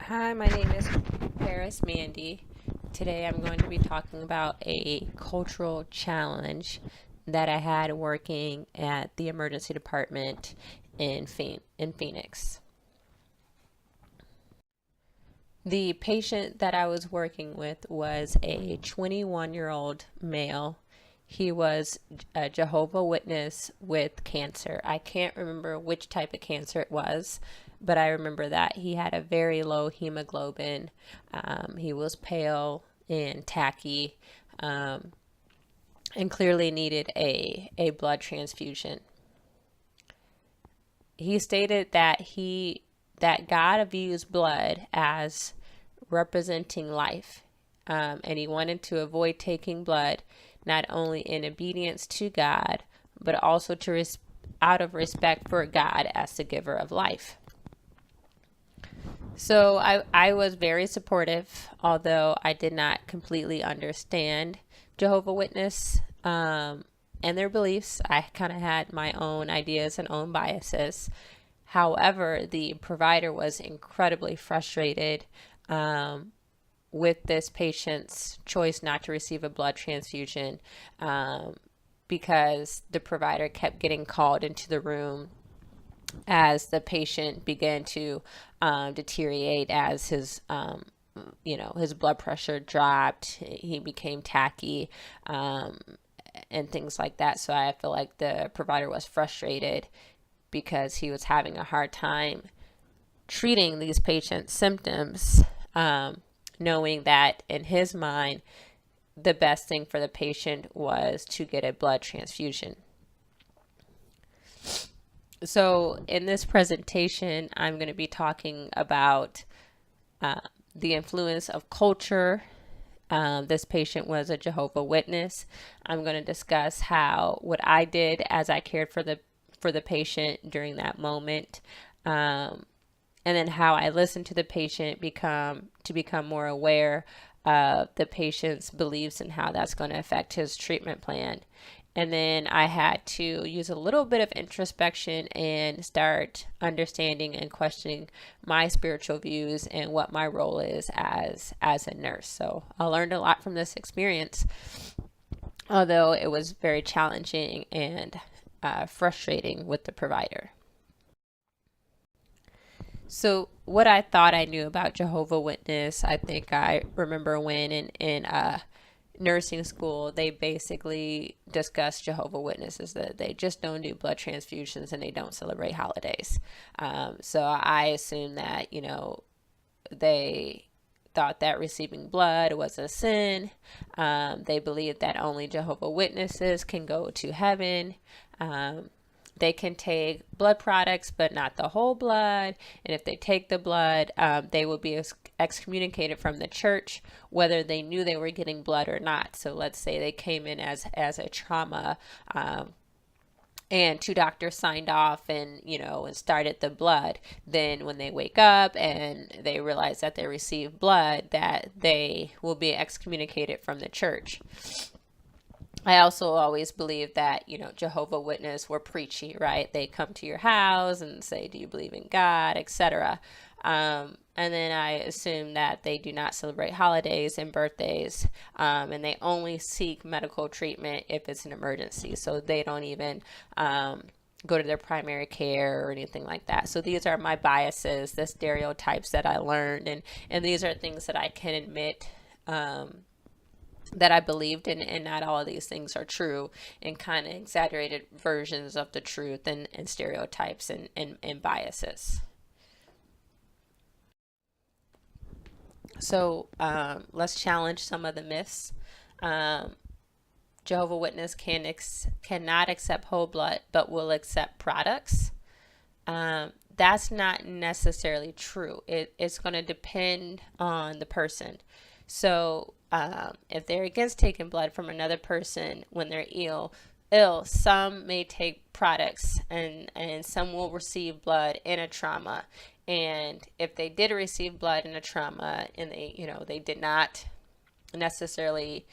Hi, my name is Paris Mandy. Today I'm going to be talking about a cultural challenge that I had working at the emergency department in Phoenix. The patient that I was working with was a 21-year-old male. He was a Jehovah Witness with cancer. I can't remember which type of cancer it was, but I remember that he had a very low hemoglobin. He was pale and tacky, and clearly needed a blood transfusion. He stated that God views blood as representing life, and he wanted to avoid taking blood not only in obedience to God, but also out of respect for God as the giver of life. So I was very supportive, although I did not completely understand Jehovah Witness and their beliefs. I kind of had my own ideas and own biases. However, the provider was incredibly frustrated with this patient's choice not to receive a blood transfusion, because the provider kept getting called into the room as the patient began to deteriorate, as his blood pressure dropped, he became tacky, and things like that. So I feel like the provider was frustrated because he was having a hard time treating these patients' symptoms, knowing that in his mind, the best thing for the patient was to get a blood transfusion. So in this presentation, I'm going to be talking about the influence of culture. This patient was a Jehovah Witness. I'm going to discuss what I did as I cared for the patient during that moment, and then how I listened to the patient to become more aware of the patient's beliefs and how that's going to affect his treatment plan. And then I had to use a little bit of introspection and start understanding and questioning my spiritual views and what my role is as a nurse. So I learned a lot from this experience, although it was very challenging and frustrating with the provider. So what I thought I knew about Jehovah Witness, I think I remember when in nursing school, they basically discussed Jehovah Witnesses that they just don't do blood transfusions and they don't celebrate holidays. So I assumed that, they thought that receiving blood was a sin. They believed that only Jehovah Witnesses can go to heaven. They can take blood products, but not the whole blood. And if they take the blood, they will be excommunicated from the church, whether they knew they were getting blood or not. So let's say they came in as a trauma, and two doctors signed off and started the blood. Then when they wake up and they realize that they received blood, that they will be excommunicated from the church. I also always believed that, Jehovah Witness were preachy, right? They come to your house and say, do you believe in God, etc. And then I assume that they do not celebrate holidays and birthdays, and they only seek medical treatment if it's an emergency. So they don't even go to their primary care or anything like that. So these are my biases, the stereotypes that I learned, and these are things that I can admit that I believed in, and not all of these things are true, and kind of exaggerated versions of the truth and stereotypes and biases. So let's challenge some of the myths. Jehovah Witness cannot accept whole blood, but will accept products. That's not necessarily true. It's going to depend on the person. So if they're against taking blood from another person when they're ill, some may take products, and some will receive blood in a trauma. And if they did receive blood in a trauma and they did not necessarily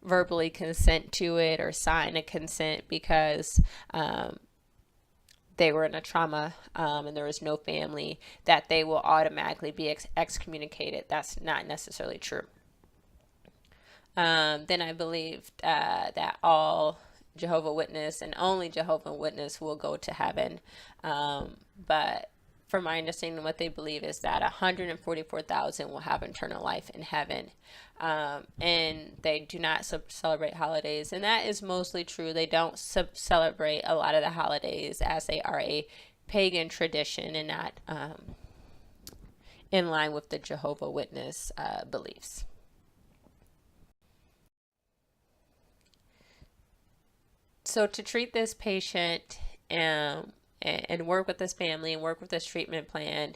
verbally consent to it or sign a consent, because they were in a trauma and there was no family, that they will automatically be excommunicated. That's not necessarily true. Then I believe that all Jehovah Witness and only Jehovah Witness will go to heaven. But from my understanding, what they believe is that 144,000 will have eternal life in heaven. And they do not celebrate holidays. And that is mostly true. They don't celebrate a lot of the holidays, as they are a pagan tradition and not in line with the Jehovah Witness beliefs. So to treat this patient and work with this family and work with this treatment plan,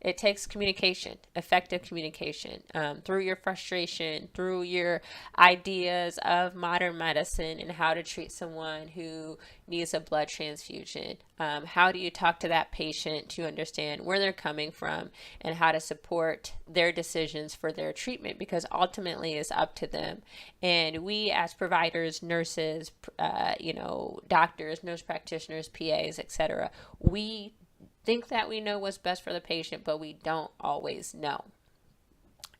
it takes communication, effective communication, through your frustration, through your ideas of modern medicine and how to treat someone who needs a blood transfusion. How do you talk to that patient to understand where they're coming from and how to support their decisions for their treatment? Because ultimately it's up to them. And we as providers, nurses, doctors, nurse practitioners, PAs, etc., we think that we know what's best for the patient, but we don't always know.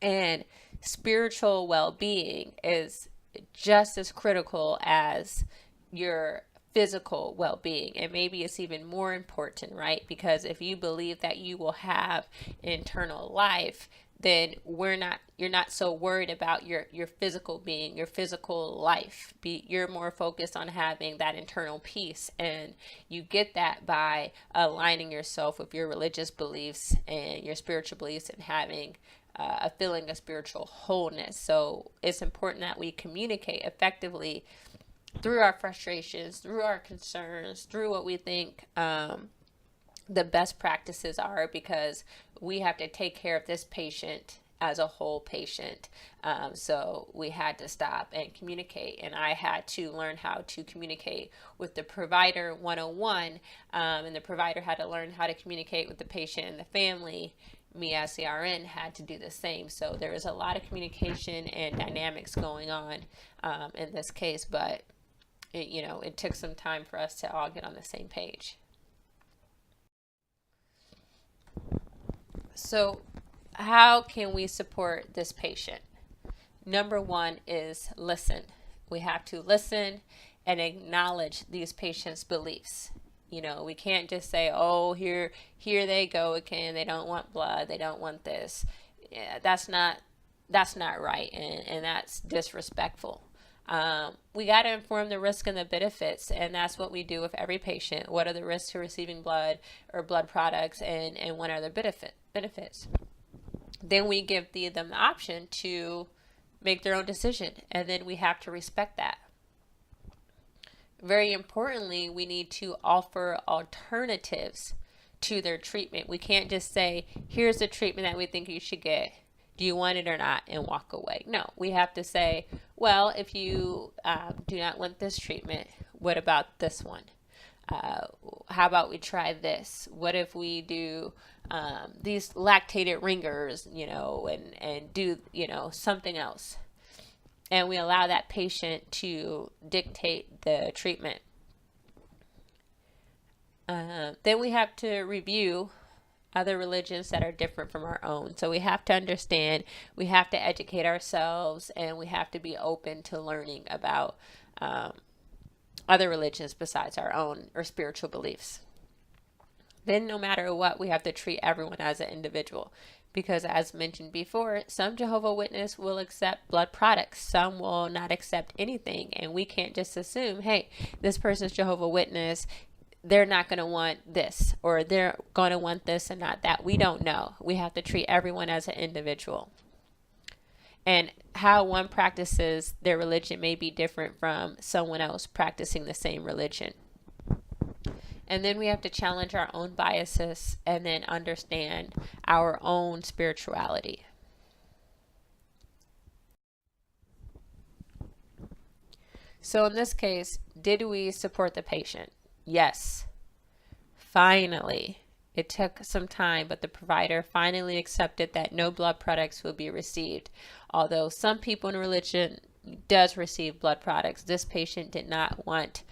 And spiritual well-being is just as critical as your physical well-being, and maybe it's even more important, right? Because if you believe that you will have eternal life, then you're not so worried about your physical being, your physical life. You're more focused on having that internal peace, and you get that by aligning yourself with your religious beliefs and your spiritual beliefs and having a feeling of spiritual wholeness. So it's important that we communicate effectively through our frustrations, through our concerns, through what we think the best practices are, because we have to take care of this patient as a whole patient. So we had to stop and communicate, and I had to learn how to communicate with the provider 101, and the provider had to learn how to communicate with the patient and the family. Me as the RN had to do the same. So there was a lot of communication and dynamics going on in this case, but it took some time for us to all get on the same page. So how can we support this patient? Number one is listen. We have to listen and acknowledge these patients' beliefs. We can't just say, oh, here they go again. They don't want blood. They don't want this. Yeah, that's not right. And that's disrespectful. We got to inform the risk and the benefits, and that's what we do with every patient. What are the risks to receiving blood or blood products, and what are the benefits? Then we give them the option to make their own decision, and then we have to respect that. Very importantly, we need to offer alternatives to their treatment. We can't just say, here's the treatment that we think you should get. Do you want it or not? And walk away. No, we have to say, well, if you do not want this treatment, what about this one? How about we try this? What if we do these lactated ringers, and do, something else? And we allow that patient to dictate the treatment. Then we have to review other religions that are different from our own. So we have to understand, we have to educate ourselves, and we have to be open to learning about other religions besides our own or spiritual beliefs. Then no matter what, we have to treat everyone as an individual, because as mentioned before, some Jehovah Witness will accept blood products. Some will not accept anything, and we can't just assume, hey, this person's Jehovah Witness, they're not going to want this, or they're going to want this and not that. We don't know. We have to treat everyone as an individual. And how one practices their religion may be different from someone else practicing the same religion. And then we have to challenge our own biases and then understand our own spirituality. So in this case, did we support the patient? Yes. Finally. It took some time, but the provider finally accepted that no blood products will be received. Although some people in religion does receive blood products, this patient did not want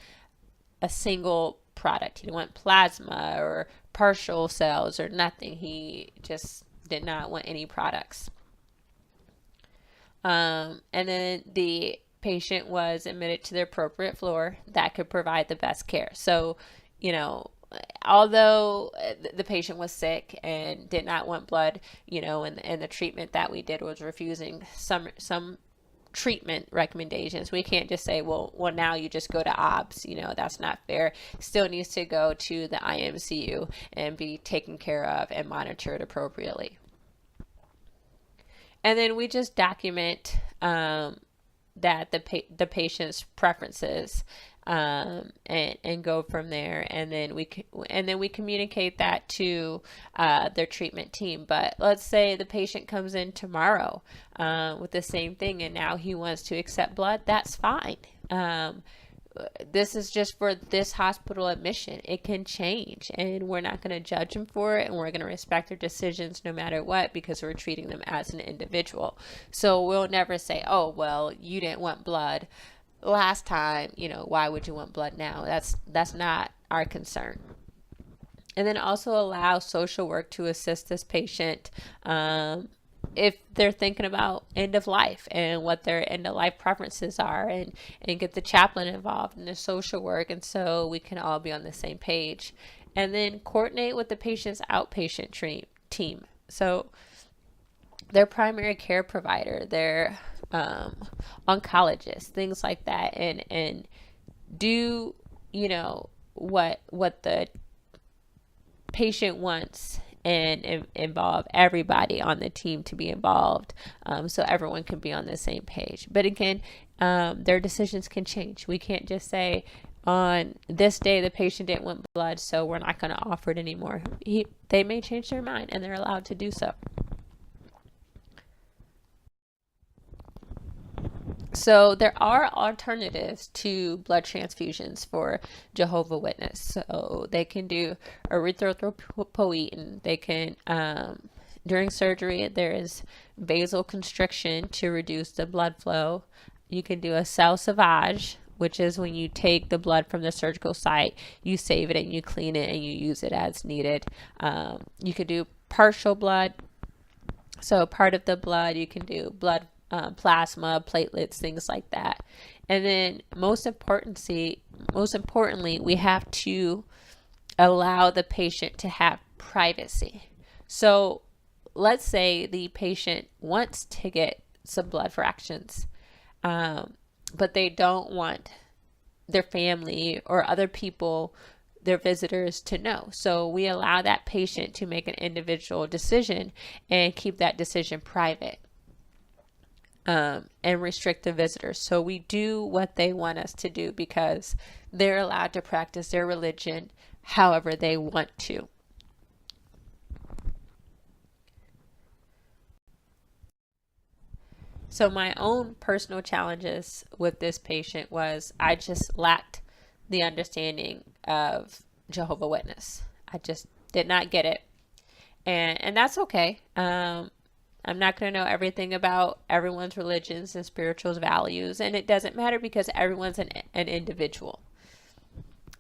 a single product. He didn't want plasma or partial cells or nothing. He just did not want any products. And then the patient was admitted to the appropriate floor that could provide the best care. So, although the patient was sick and did not want blood, and the treatment that we did was refusing some treatment recommendations. We can't just say, well, now you just go to OBS. That's not fair. Still needs to go to the IMCU and be taken care of and monitored appropriately. And then we just document that the patient's preferences, and go from there. And then we communicate that to their treatment team. But let's say the patient comes in tomorrow with the same thing, and now he wants to accept blood. That's fine. This is just for this hospital admission. It can change, and we're not going to judge them for it, and we're going to respect their decisions no matter what, because we're treating them as an individual. So we'll never say, oh, well, you didn't want blood last time, why would you want blood now? That's not our concern. And then also allow social work to assist this patient if they're thinking about end of life and what their end of life preferences are, and get the chaplain involved in the social work, and so we can all be on the same page. And then coordinate with the patient's outpatient team. So their primary care provider, their oncologists, things like that, and do what the patient wants, and involve everybody on the team to be involved, so everyone can be on the same page. But again, their decisions can change. We can't just say, on this day the patient didn't want blood, so we're not going to offer it anymore. They may change their mind, and they're allowed to do so. So there are alternatives to blood transfusions for Jehovah's Witness. So they can do erythropoietin. They can, during surgery, there is vasoconstriction to reduce the blood flow. You can do a cell sauvage, which is when you take the blood from the surgical site, you save it and you clean it and you use it as needed. You could do partial blood. So part of the blood, you can do blood plasma, platelets, things like that. And then most importantly, we have to allow the patient to have privacy. So let's say the patient wants to get some blood fractions, but they don't want their family or other people, their visitors, to know. So we allow that patient to make an individual decision and keep that decision private. And restrict the visitors. So we do what they want us to do, because they're allowed to practice their religion however they want to. So my own personal challenges with this patient was I just lacked the understanding of Jehovah's Witness. I just did not get it. And that's okay. I'm not going to know everything about everyone's religions and spiritual values, and it doesn't matter, because everyone's an individual.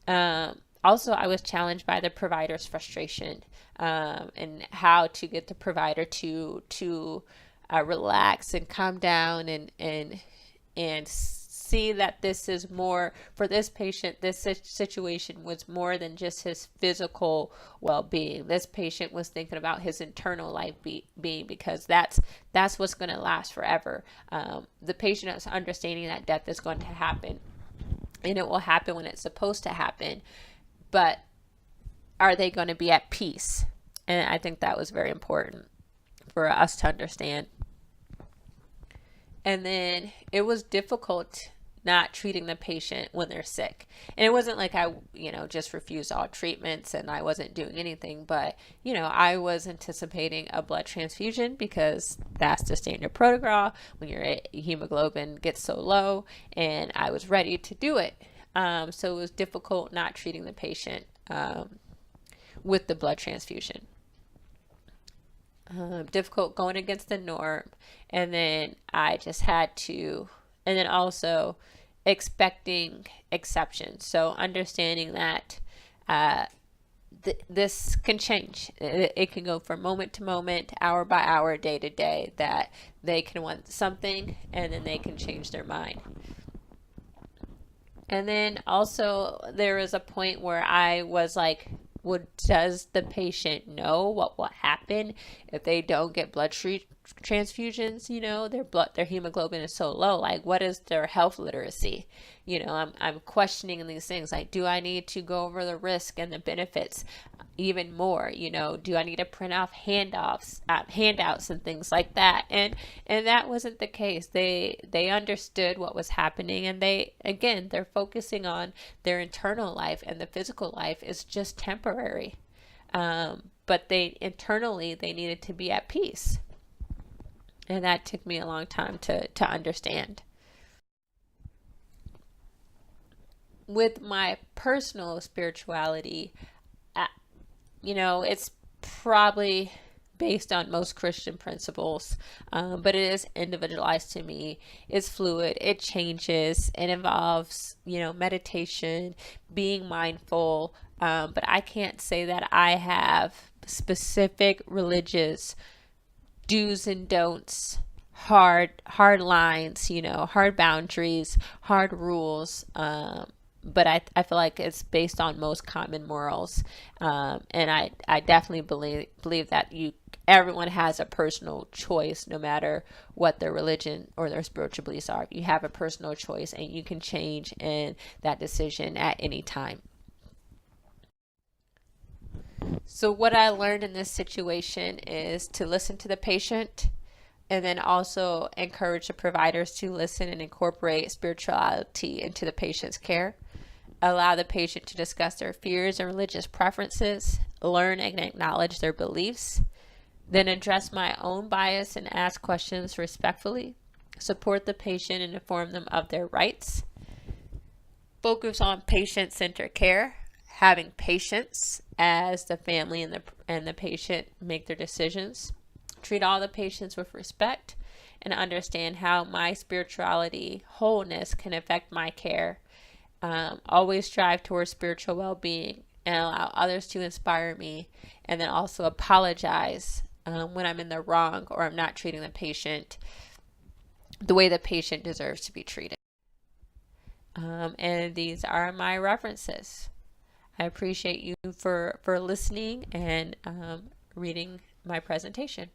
Also, I was challenged by the provider's frustration, and how to get the provider to relax and calm down and see that this is more for this patient. This situation was more than just his physical well-being. This patient was thinking about his internal life being, because that's what's going to last forever. The patient is understanding that death is going to happen, and it will happen when it's supposed to happen, but are they going to be at peace? And I think that was very important for us to understand. And then it was difficult not treating the patient when they're sick. And it wasn't like I, just refused all treatments and I wasn't doing anything, but, I was anticipating a blood transfusion, because that's the standard protocol when your hemoglobin gets so low, and I was ready to do it. So it was difficult not treating the patient with the blood transfusion. Difficult going against the norm, and then I just had to, and then also expecting exceptions. So understanding that This can change. It can go from moment to moment, hour by hour, day to day, that they can want something and then they can change their mind. And then also, there was a point where I was like, does the patient know what will happen if they don't get transfusions? Their hemoglobin is so low. Like, what is their health literacy? I'm questioning these things. Like, do I need to go over the risk and the benefits even more? Do I need to print off handouts and things like that? And that wasn't the case. They understood what was happening, and they're focusing on their internal life, and the physical life is just temporary. But internally they needed to be at peace, and that took me a long time to understand. With my personal spirituality, it's probably based on most Christian principles, but it is individualized to me. It's fluid. It changes. It involves, meditation, being mindful. But I can't say that I have specific religious do's and don'ts, hard lines, hard boundaries, hard rules. But I feel like it's based on most common morals. And I definitely believe that everyone has a personal choice, no matter what their religion or their spiritual beliefs are. You have a personal choice, and you can change in that decision at any time. So what I learned in this situation is to listen to the patient, and then also encourage the providers to listen and incorporate spirituality into the patient's care. Allow the patient to discuss their fears and religious preferences, learn and acknowledge their beliefs, then address my own bias and ask questions respectfully, support the patient and inform them of their rights, focus on patient-centered care, having patience as the family and the patient make their decisions, treat all the patients with respect, and understand how my spirituality wholeness can affect my care. Always strive towards spiritual well-being and allow others to inspire me, and then also apologize when I'm in the wrong or I'm not treating the patient the way the patient deserves to be treated. And these are my references. I appreciate you for listening and reading my presentation.